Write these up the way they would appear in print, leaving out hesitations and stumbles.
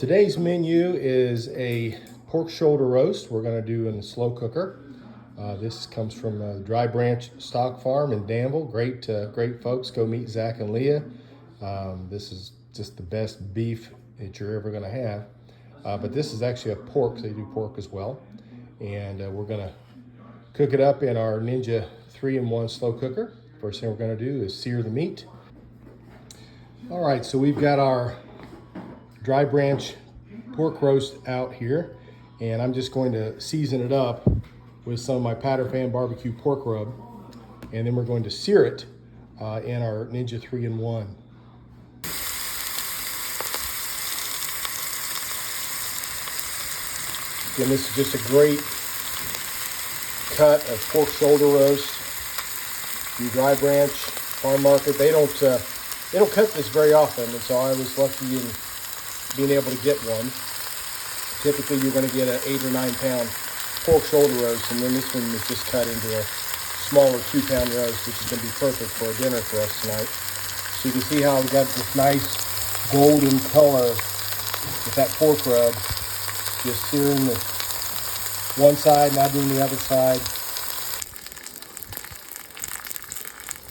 Today's menu is a pork shoulder roast we're going to do in the slow cooker. This comes from Dry Branch Stock Farm in Danville. Great folks. Go meet Zach and Leah. This is just the best beef that you're ever going to have. But this is actually a pork, so they do pork as well. And we're going to cook it up in our Ninja 3-in-1 slow cooker. First thing we're going to do is sear the meat. All right, so we've got our Dry Branch pork roast out here, and I'm just going to season it up with some of my Powder Fan barbecue pork rub, and then we're going to sear it in our Ninja 3-in-1. Again, this is just a great cut of pork shoulder roast from Dry Branch Farm Market. They don't cut this very often, and so I was lucky in being able to get one. Typically, you're going to get an 8 or 9 pound pork shoulder roast, and then this one is just cut into a smaller 2-pound roast, which is going to be perfect for a dinner for us tonight. So you can see how we got this nice golden color with that pork rub, just searing the one side, now doing the other side.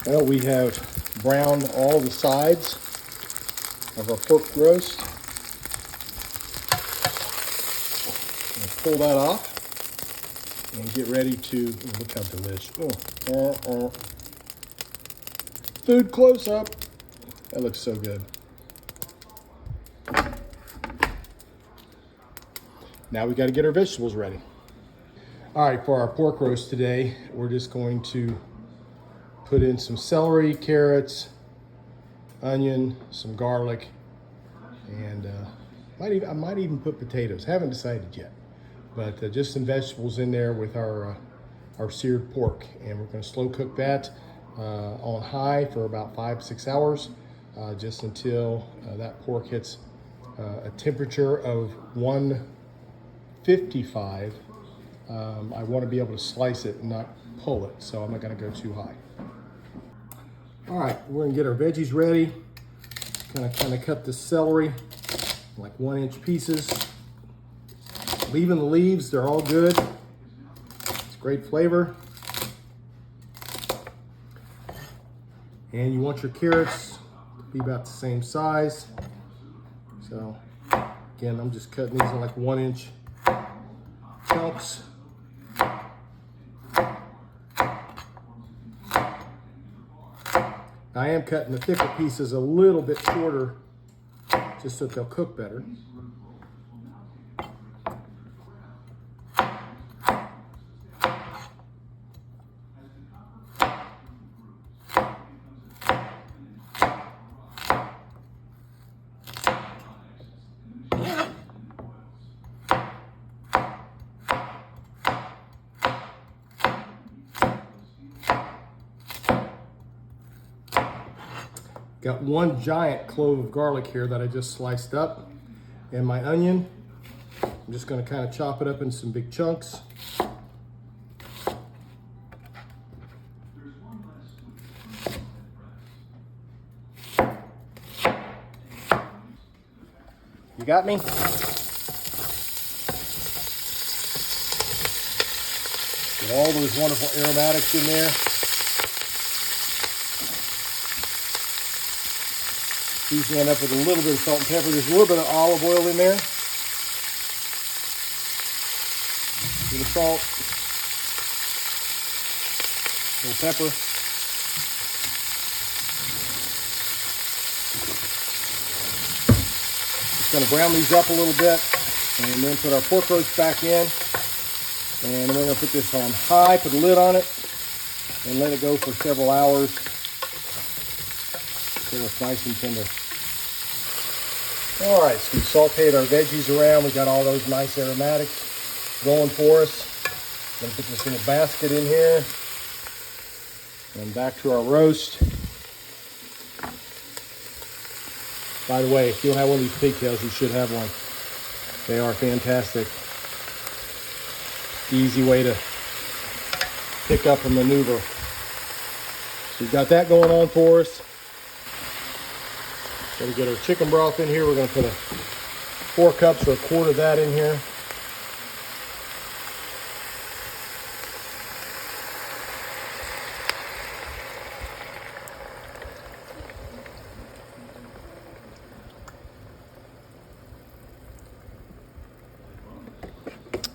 Well, we have browned all the sides of our pork roast. Pull that off and get ready to look how delicious. Food close up. That looks so good. Now we got to get our vegetables ready. All right, for our pork roast today, we're just going to put in some celery, carrots, onion, some garlic, and I might even put potatoes. Haven't decided yet. But just some vegetables in there with our seared pork. And we're going to slow cook that on high for about 5-6 hours, just until that pork hits a temperature of 155. I want to be able to slice it and not pull it, so I'm not going to go too high. All right, we're going to get our veggies ready. Kind of cut the celery like 1-inch pieces. Leaving the leaves, they're all good. It's great flavor. And you want your carrots to be about the same size. So again, I'm just cutting these in like 1-inch chunks. I am cutting the thicker pieces a little bit shorter just so they'll cook better. Got 1 giant clove of garlic here that I just sliced up, and my onion. I'm just going to kind of chop it up in some big chunks. You got me? Get all those wonderful aromatics in there. Season that up with a little bit of salt and pepper. There's a little bit of olive oil in there. A little salt. A little pepper. Just going to brown these up a little bit and then put our pork roast back in. And we're going to put this on high, put a lid on it, and let it go for several hours until it's nice and tender. All right, so we sauteed our veggies around. We got all those nice aromatics going for us. Gonna put this little basket in here. And back to our roast. By the way, if you don't have one of these pigtails, you should have one. They are fantastic. Easy way to pick up and maneuver. So we've got that going on for us. Gotta get our chicken broth in here. We're gonna put a 4 cups or a quart of that in here.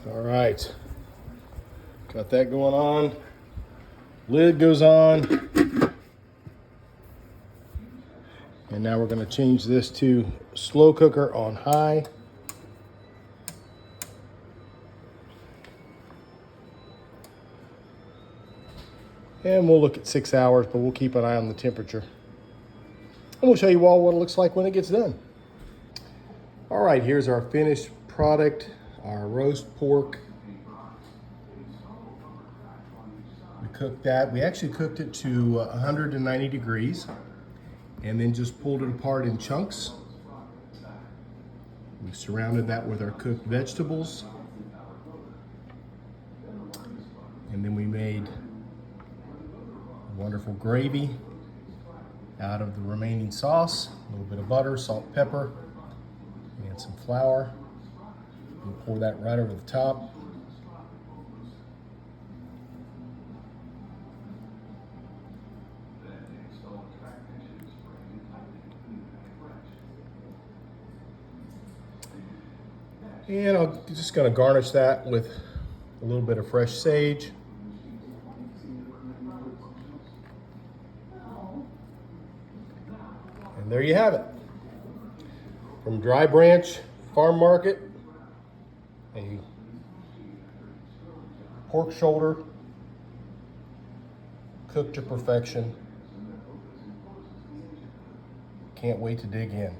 All right, got that going on. Lid goes on. And now we're going to change this to slow cooker on high. And we'll look at 6 hours, but we'll keep an eye on the temperature. And we'll show you all what it looks like when it gets done. All right, here's our finished product, our roast pork. We cooked that. We actually cooked it to 190 degrees and then just pulled it apart in chunks. We surrounded that with our cooked vegetables. And then we made wonderful gravy out of the remaining sauce, a little bit of butter, salt, pepper, and some flour. We'll pour that right over the top. And I'm just going to garnish that with a little bit of fresh sage. And there you have it. From Dry Branch Farm Market, a pork shoulder cooked to perfection. Can't wait to dig in.